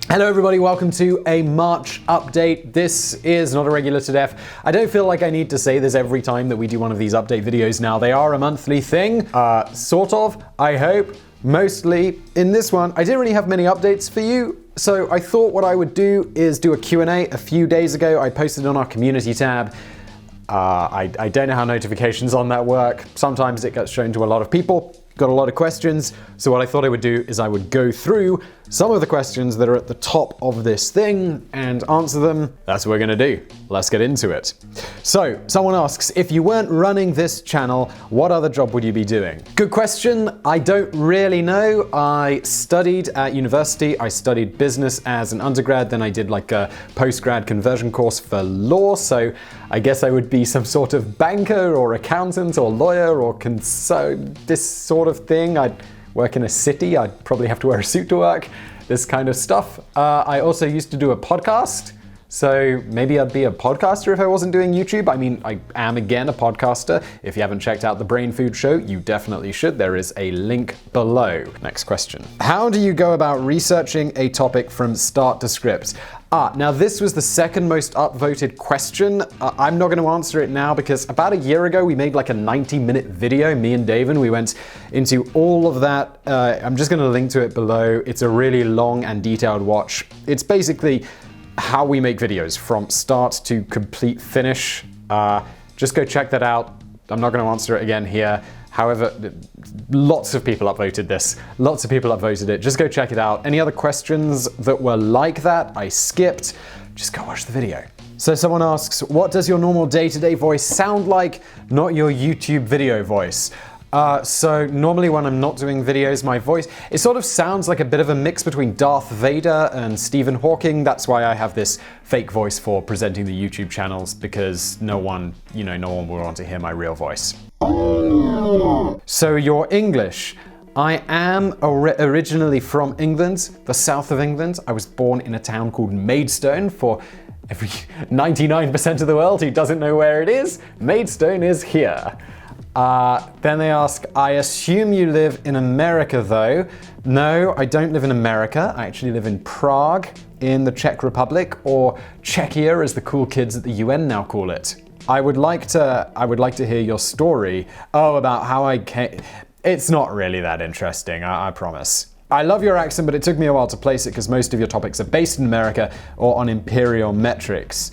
Hello everybody, welcome to a March update. This is not a regular to def. I don't feel like I need to say this every time that we do one of these update videos now. They are a monthly thing, sort of, I hope. Mostly. In this one, I didn't really have many updates for you, so I thought what I would do is do a Q&A. A few days ago, I posted on our community tab. I don't know how notifications on that work. Sometimes it gets shown to a lot of people. Got a lot of questions, so what I thought I would do is I would go through some of the questions that are at the top of this thing and answer them. That's what we're gonna do. Let's get into it. So, someone asks, if you weren't running this channel, what other job would you be doing? Good question. I don't really know. I studied at university. I studied business as an undergrad, then I did like a post-grad conversion course for law, so I guess I would be some sort of banker or accountant or lawyer or this sort of thing. I'd work in a city. I'd probably have to wear a suit to work. This kind of stuff. I also used to do a podcast. So maybe I'd be a podcaster if I wasn't doing YouTube. I mean, I am again a podcaster. If you haven't checked out the Brain Food Show, you definitely should. There is a link below. Next question. How do you go about researching a topic from start to script? Now this was the second most upvoted question. I'm not going to answer it now because about a year ago we made like a 90-minute video, me and David. We went into all of that. I'm just going to link to it below. It's a really long and detailed watch. It's basically how we make videos from start to complete finish. Just go check that out. I'm not going to answer it again here. However, lots of people upvoted this. Lots of people upvoted it. Just go check it out. Any other questions that were like that, I skipped. Just go watch the video. So someone asks, what does your normal day-to-day voice sound like? Not your YouTube video voice. So normally when I'm not doing videos, my voice, it sort of sounds like a bit of a mix between Darth Vader and Stephen Hawking. That's why I have this fake voice for presenting the YouTube channels, because no one will want to hear my real voice. So you're English. I am originally from England, the south of England. I was born in a town called Maidstone. For every 99% of the world who doesn't know where it is, Maidstone is here. Then they ask, I assume you live in America though. No, I don't live in America. I actually live in Prague in the Czech Republic, or Czechia as the cool kids at the UN now call it. I would like to hear your story. Oh, about how I came. It's not really that interesting, I promise. I love your accent, but it took me a while to place it because most of your topics are based in America or on imperial metrics.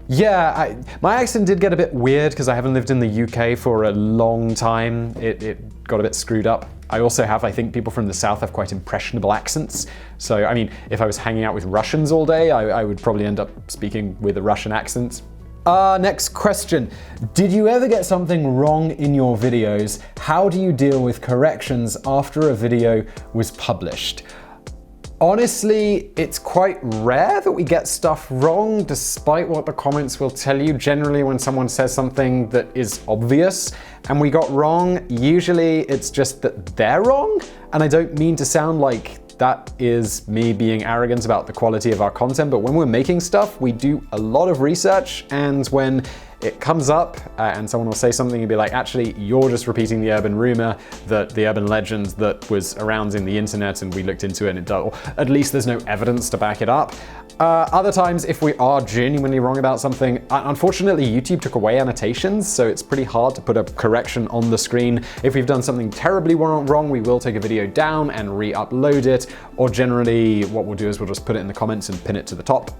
Yeah, my accent did get a bit weird because I haven't lived in the UK for a long time. It got a bit screwed up. I also have, I think people from the South have quite impressionable accents. So, I mean, if I was hanging out with Russians all day, I would probably end up speaking with a Russian accent. Next question. Did you ever get something wrong in your videos? How do you deal with corrections after a video was published? Honestly, it's quite rare that we get stuff wrong, despite what the comments will tell you. Generally, when someone says something that is obvious and we got wrong, usually it's just that they're wrong. And I don't mean to sound like that is me being arrogant about the quality of our content, but when we're making stuff, we do a lot of research, and when it comes up and someone will say something and be like, actually, you're just repeating the urban rumor, the urban legend that was around in the internet, and we looked into it and or at least there's no evidence to back it up. Other times, if we are genuinely wrong about something, unfortunately, YouTube took away annotations, so it's pretty hard to put a correction on the screen. If we've done something terribly wrong, we will take a video down and re-upload it, or generally what we'll do is we'll just put it in the comments and pin it to the top,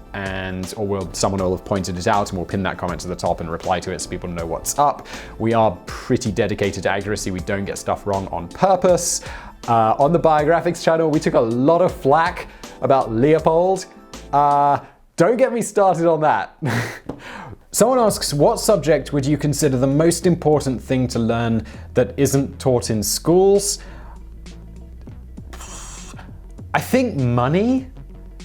or someone will have pointed it out and we'll pin that comment to the top and reply to it so people know what's up. We are pretty dedicated to accuracy. We don't get stuff wrong on purpose. On the Biographics channel, we took a lot of flack about Leopold. Don't get me started on that. Someone asks, what subject would you consider the most important thing to learn that isn't taught in schools? I think money.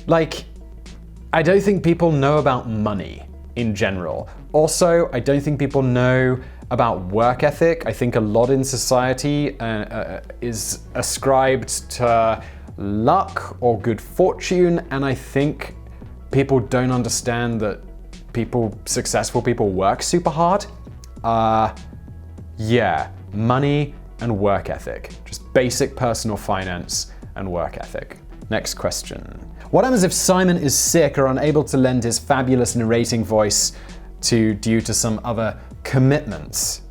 I don't think people know about money in general. Also, I don't think people know about work ethic. I think a lot in society is ascribed to luck or good fortune, and I think people don't understand that successful people work super hard. Yeah, money and work ethic. Just basic personal finance and work ethic. Next question. What happens if Simon is sick or unable to lend his fabulous narrating voice due to some other commitments?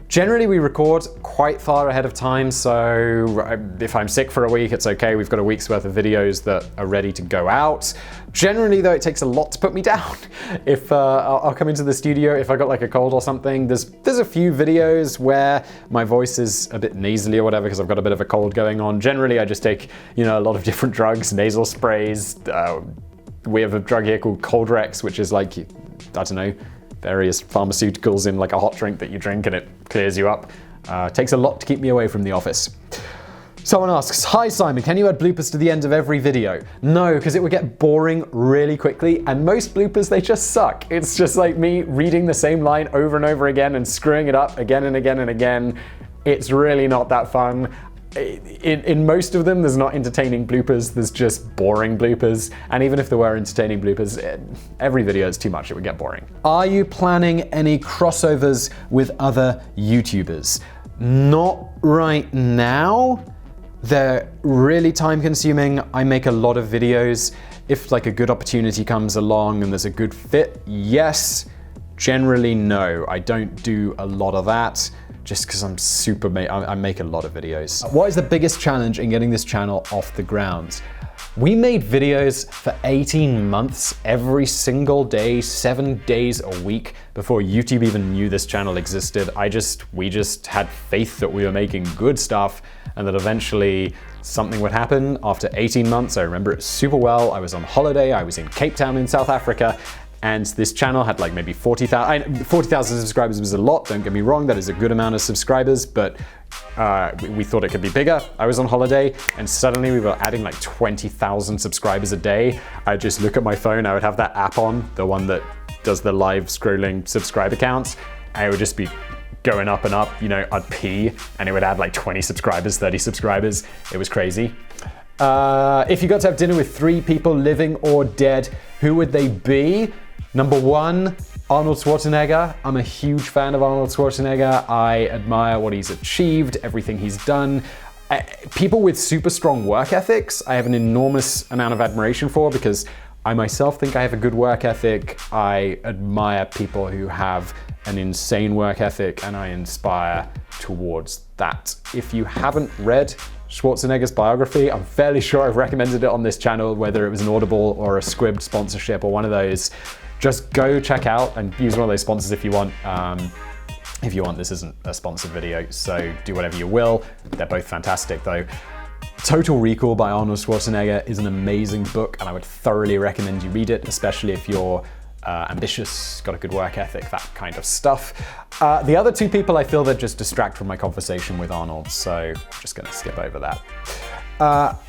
Generally, we record quite far ahead of time, so if I'm sick for a week, it's okay. We've got a week's worth of videos that are ready to go out. Generally, though, it takes a lot to put me down. If I'll come into the studio, if I got like a cold or something, there's a few videos where my voice is a bit nasally or whatever because I've got a bit of a cold going on. Generally, I just take, a lot of different drugs, nasal sprays. We have a drug here called Coldrex, which is like, I don't know, various pharmaceuticals in like a hot drink that you drink and it clears you up. Takes a lot to keep me away from the office. Someone asks, hi Simon, can you add bloopers to the end of every video? No, because it would get boring really quickly, and most bloopers, they just suck. It's just like me reading the same line over and over again and screwing it up again and again and again. It's really not that fun. In most of them, there's not entertaining bloopers, there's just boring bloopers. And even if there were entertaining bloopers, every video is too much, it would get boring. Are you planning any crossovers with other YouTubers? Not right now. They're really time consuming. I make a lot of videos. If like a good opportunity comes along and there's a good fit, yes. Generally, no. I don't do a lot of that. Just because I make a lot of videos. What is the biggest challenge in getting this channel off the ground? We made videos for 18 months, every single day, 7 days a week, before YouTube even knew this channel existed. We just had faith that we were making good stuff and that eventually something would happen. After 18 months, I remember it super well. I was on holiday, I was in Cape Town in South Africa, and this channel had like maybe 40,000 subscribers was a lot, don't get me wrong, that is a good amount of subscribers, but we thought it could be bigger. I was on holiday and suddenly we were adding like 20,000 subscribers a day. I'd just look at my phone, I would have that app on, the one that does the live scrolling subscriber counts, and it would just be going up and up, I'd pee and it would add like 20 subscribers, 30 subscribers. It was crazy. If you got to have dinner with 3 people, living or dead, who would they be? Number 1, Arnold Schwarzenegger. I'm a huge fan of Arnold Schwarzenegger. I admire what he's achieved, everything he's done. People with super strong work ethics, I have an enormous amount of admiration for because I myself think I have a good work ethic. I admire people who have an insane work ethic and I inspire towards that. If you haven't read Schwarzenegger's biography, I'm fairly sure I've recommended it on this channel, whether it was an Audible or a Squibbed sponsorship or one of those. Just go check out and use one of those sponsors if you want. If you want, this isn't a sponsored video, so do whatever you will. They're both fantastic though. Total Recall by Arnold Schwarzenegger is an amazing book and I would thoroughly recommend you read it, especially if you're ambitious, got a good work ethic, that kind of stuff. The other 2 people I feel that just distract from my conversation with Arnold, so I'm just gonna skip over that.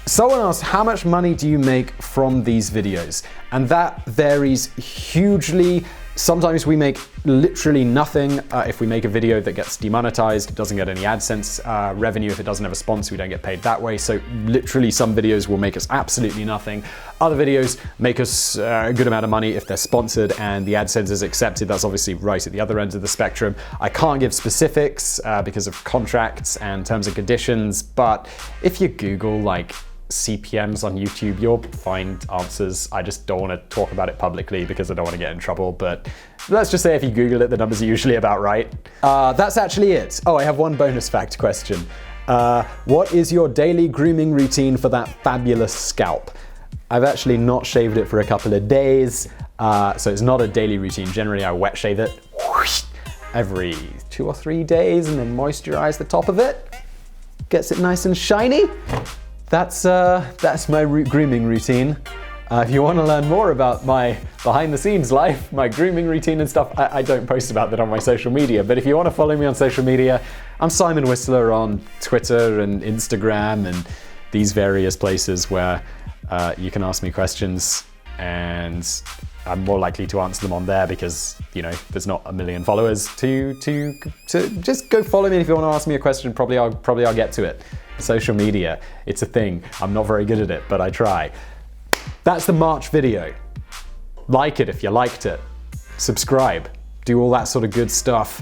Someone asked, how much money do you make from these videos? And that varies hugely. Sometimes we make literally nothing. If we make a video that gets demonetized, it doesn't get any AdSense revenue. If it doesn't have a sponsor, we don't get paid that way. So literally some videos will make us absolutely nothing. Other videos make us a good amount of money if they're sponsored and the AdSense is accepted. That's obviously right at the other end of the spectrum. I can't give specifics because of contracts and terms and conditions, but if you Google like CPMs on YouTube, you'll find answers. I just don't want to talk about it publicly because I don't want to get in trouble, but let's just say if you Google it, the numbers are usually about right. That's actually it. Oh, I have one bonus fact question. What is your daily grooming routine for that fabulous scalp? I've actually not shaved it for a couple of days, so it's not a daily routine. Generally, I wet shave it every 2 or 3 days and then moisturize the top of it. Gets it nice and shiny. That's my grooming routine. If you want to learn more about my behind-the-scenes life, my grooming routine and stuff, I don't post about that on my social media. But if you want to follow me on social media, I'm Simon Whistler on Twitter and Instagram and these various places where you can ask me questions, and I'm more likely to answer them on there because, there's not a million followers to just go follow me if you want to ask me a question. Probably I'll get to it. Social media, it's a thing. I'm not very good at it, but I try. That's the March video. Like it if you liked it. Subscribe. Do all that sort of good stuff.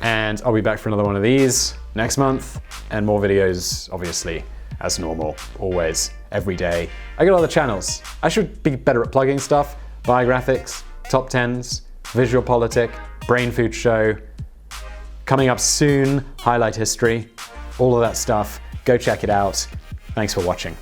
And I'll be back for another one of these next month and more videos, obviously, as normal, always. every day. I got other channels. I should be better at plugging stuff. Biographics, Top 10s, Visual Politic, Brain Food Show. Coming up soon, Highlight History. All of that stuff. Go check it out. Thanks for watching.